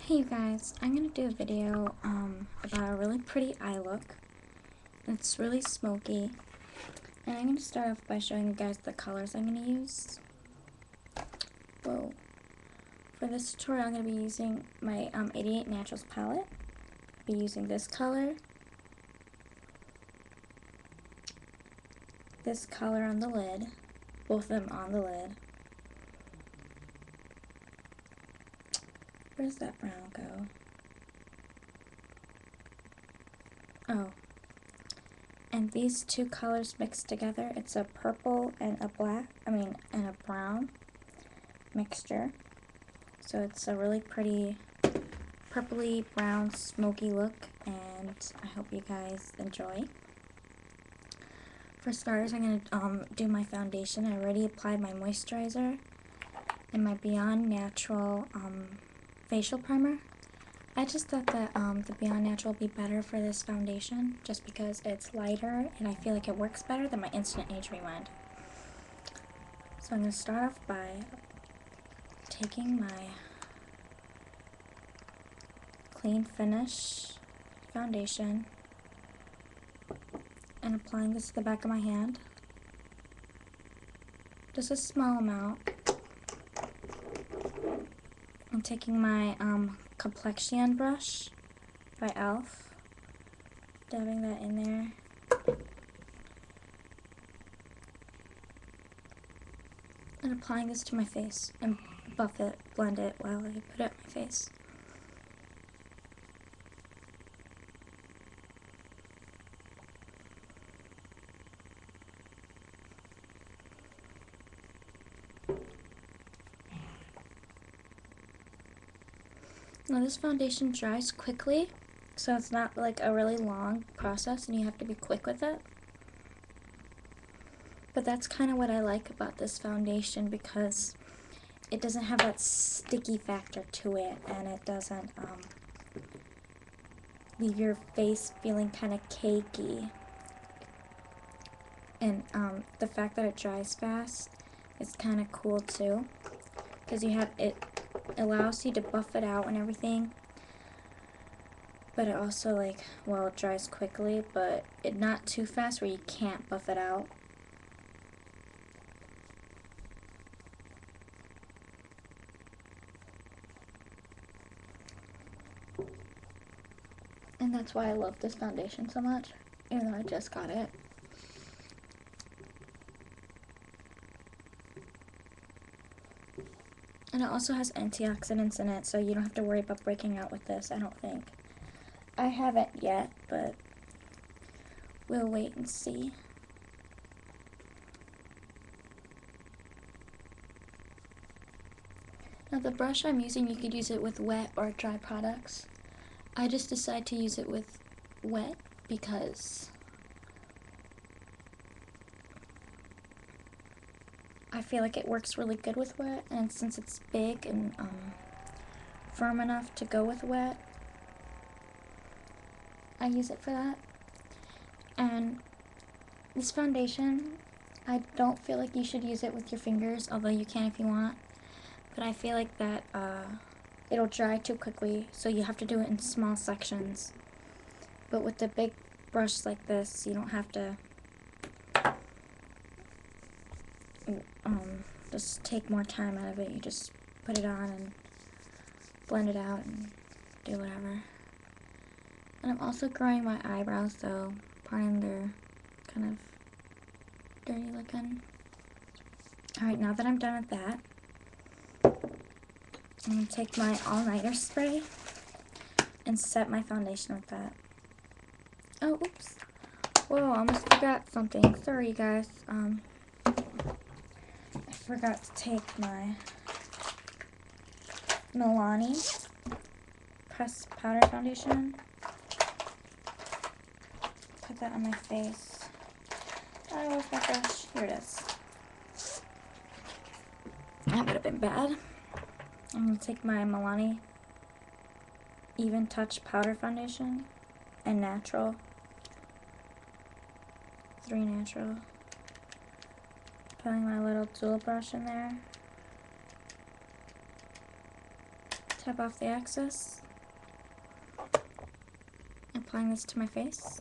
Hey you guys, I'm going to do a video about a really pretty eye look. It's really smoky, and I'm going to start off by showing you guys the colors I'm going to use. Whoa. For this tutorial I'm going to be using my 88 Naturals palette. I'll be using this color on the lid, both of them on the lid. Where does that brown go? Oh. And these two colors mixed together, it's a purple and a and a brown mixture. So it's a really pretty purpley brown smoky look, and I hope you guys enjoy. For starters, I'm going to do my foundation. I already applied my moisturizer and my Beyond Natural facial primer. I just thought that the Beyond Natural would be better for this foundation just because it's lighter and I feel like it works better than my Instant Age Rewind. So I'm going to start off by taking my Clean Finish foundation and applying this to the back of my hand. Just a small amount. I'm taking my complexion brush by e.l.f., dabbing that in there. And applying this to my face and blend it while I put it on my face. Now this foundation dries quickly, so it's not like a really long process and you have to be quick with it. But that's kind of what I like about this foundation, because it doesn't have that sticky factor to it, and it doesn't leave your face feeling kind of cakey. And the fact that it dries fast is kind of cool too, because it allows you to buff it out and everything, but it also it dries quickly, but it not too fast where you can't buff it out. And that's why I love this foundation so much, even though I just got it. And it also has antioxidants in it, so you don't have to worry about breaking out with this, I don't think. I haven't yet, but we'll wait and see. Now the brush I'm using, you could use it with wet or dry products. I just decided to use it with wet because I feel like it works really good with wet, and since it's big and firm enough to go with wet, I use it for that. And this foundation, I don't feel like you should use it with your fingers, although you can if you want, but I feel like that it'll dry too quickly, so you have to do it in small sections. But with the big brush like this, you don't have to just take more time out of it. You just put it on and blend it out and do whatever. And I'm also growing my eyebrows, so pardon they're kind of dirty looking. Alright, now that I'm done with that, I'm going to take my all-nighter spray and set my foundation with that. Oh, oops. Whoa, I almost forgot something. Sorry, you guys. I forgot to take my Milani pressed powder foundation. Put that on my face. Oh, where's my brush? Here it is. That would have been bad. I'm going to take my Milani Even Touch Powder Foundation and Natural. 3 Natural. Putting my little tool brush in there. tap off the excess. Applying this to my face.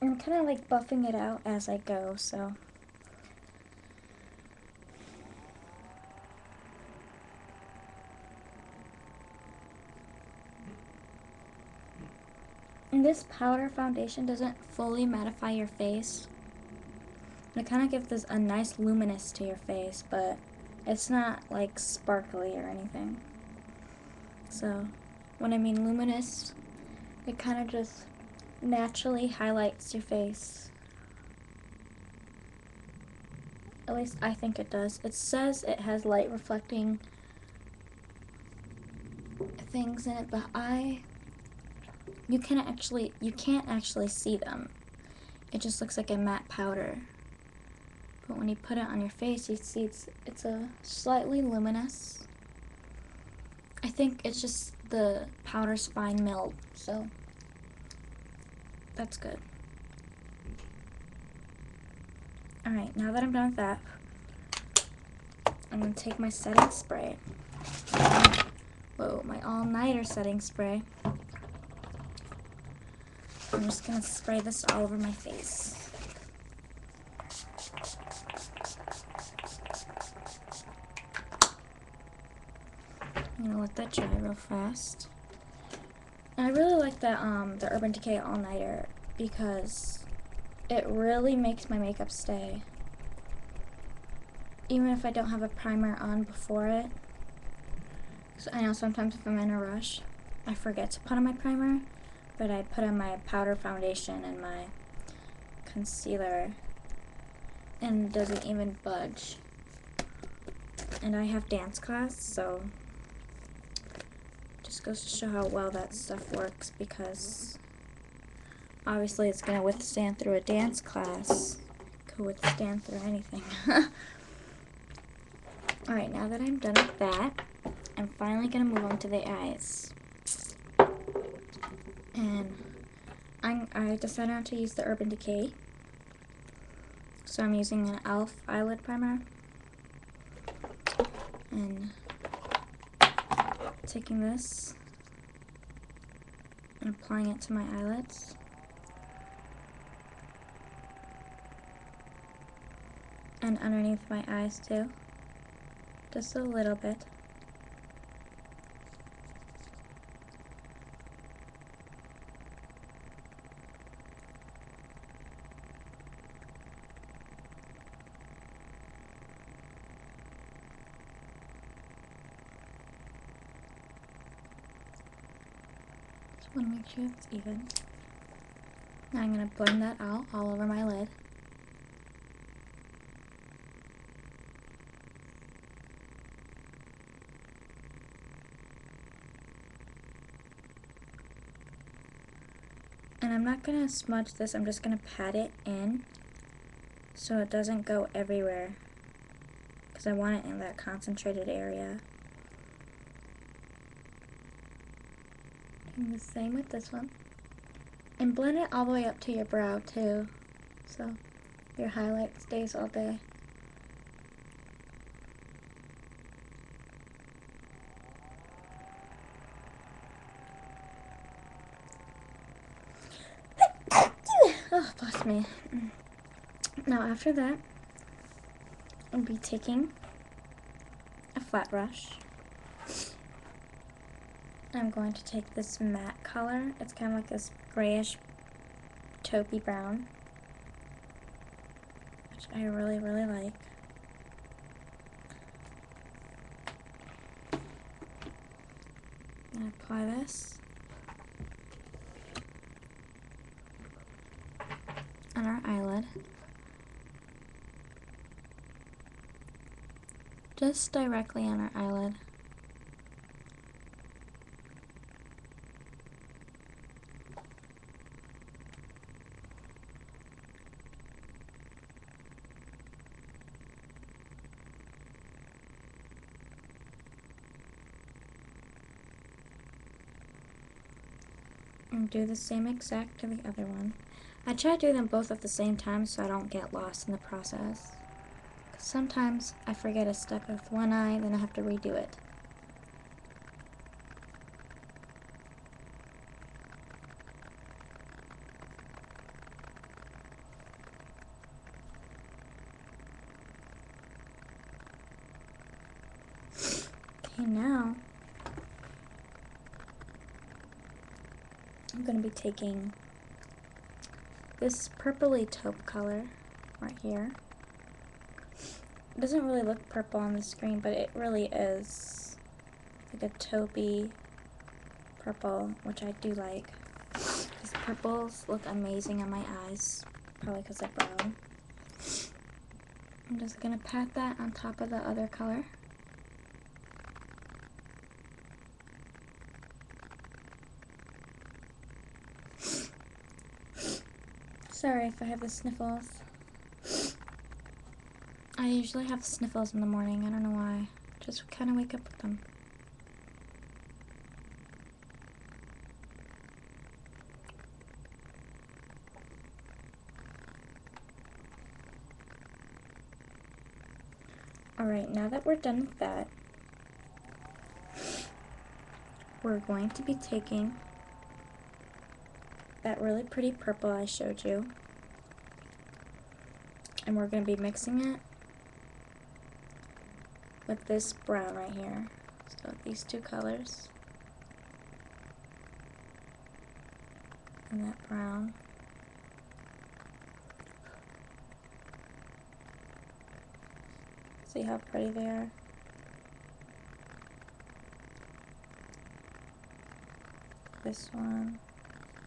I'm kind of like buffing it out as I go, so. And this powder foundation doesn't fully mattify your face. It kind of gives this a nice luminous to your face, but it's not like sparkly or anything. So when I mean luminous, it kind of just naturally highlights your face. At least I think it does. It says it has light reflecting things in it, but you can't actually see them. It just looks like a matte powder. But when you put it on your face, you see it's a slightly luminous. I think it's just the powder's fine milled, so that's good. Alright, now that I'm done with that, I'm going to take my setting spray. Whoa, my all-nighter setting spray. I'm just going to spray this all over my face. I'm going to let that dry real fast. And I really like that the Urban Decay all-nighter because it really makes my makeup stay. Even if I don't have a primer on before it. So I know sometimes if I'm in a rush, I forget to put on my primer, but I put on my powder foundation and my concealer, and it doesn't even budge. And I have dance class, so just goes to show how well that stuff works, because obviously it's going to withstand through a dance class. Could withstand through anything. Alright, now that I'm done with that, I'm finally going to move on to the eyes. And I decided not to use the Urban Decay. So I'm using an e.l.f. eyelid primer. And taking this and applying it to my eyelids. And underneath my eyes too. Just a little bit. Just want to make sure it's even. Now I'm going to blend that out all over my lid. And I'm not going to smudge this, I'm just going to pat it in so it doesn't go everywhere, because I want it in that concentrated area. And the same with this one. And blend it all the way up to your brow too, so your highlight stays all day. Oh, bless me. Now after that, I'll be taking a flat brush. I'm going to take this matte color. It's kind of like this grayish taupey brown, which I really, really like. And apply this on our eyelid. Just directly on our eyelid. And do the same exact to the other one. I try to do them both at the same time so I don't get lost in the process. 'Cause sometimes I forget a step with one eye, then I have to redo it. Okay, now I'm going to be taking this purpley taupe color right here. It doesn't really look purple on the screen, but it really is like a taupey purple, which I do like. These purples look amazing on my eyes, probably because they're brown. I'm just going to pat that on top of the other color. Sorry if I have the sniffles. I usually have sniffles in the morning. I don't know why. Just kind of wake up with them. Alright, now that we're done with that, we're going to be taking that really pretty purple I showed you, and we're going to be mixing it with this brown right here. So these two colors and that brown. See how pretty they are? This one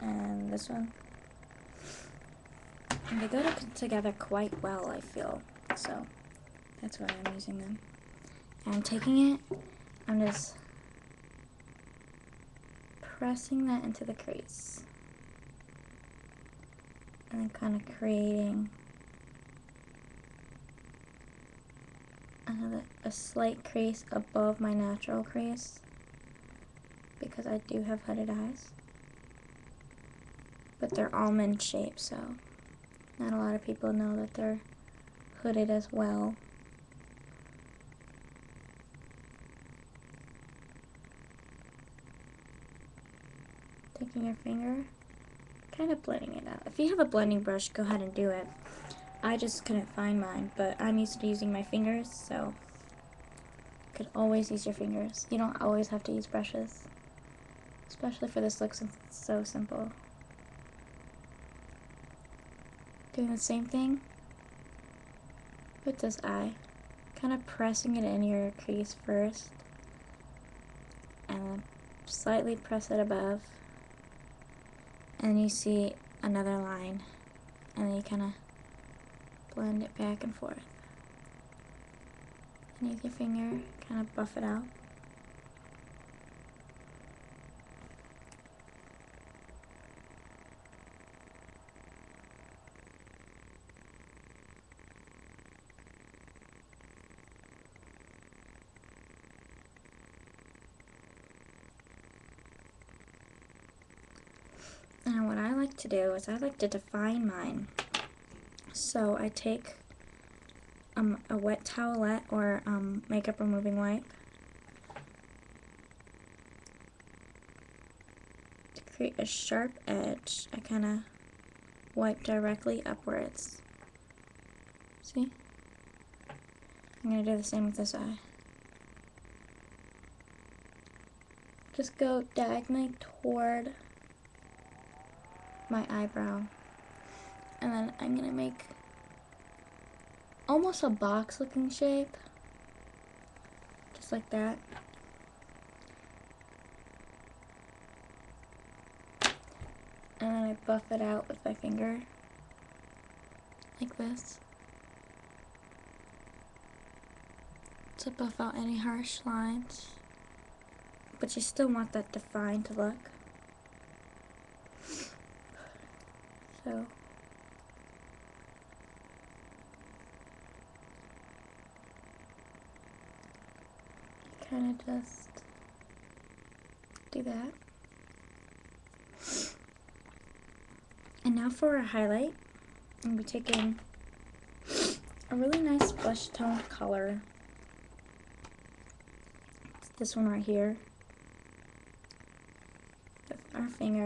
and this one. And they go together quite well, I feel. So that's why I'm using them. And I'm taking it, I'm just pressing that into the crease. And then kind of creating a slight crease above my natural crease, because I do have hooded eyes. But they're almond shaped, so not a lot of people know that they're hooded as well. Taking your finger, kind of blending it out. If you have a blending brush, go ahead and do it. I just couldn't find mine, but I'm used to using my fingers, so you could always use your fingers. You don't always have to use brushes, especially for this look since it's so simple. Doing the same thing with this eye, kind of pressing it in your crease first, and then slightly press it above, and you see another line, and then you kind of blend it back and forth. And use your finger, kind of buff it out. And what I like to do is I like to define mine. So I take a wet towelette or makeup removing wipe to create a sharp edge. I kind of wipe directly upwards. See? I'm going to do the same with this eye. Just go diagonally toward my eyebrow, and then I'm going to make almost a box looking shape, just like that. And then I buff it out with my finger, like this, to buff out any harsh lines, but you still want that defined look. So kind of just do that. And now for a highlight, I'm going to be taking a really nice blush toned color. It's this one right here. With our finger.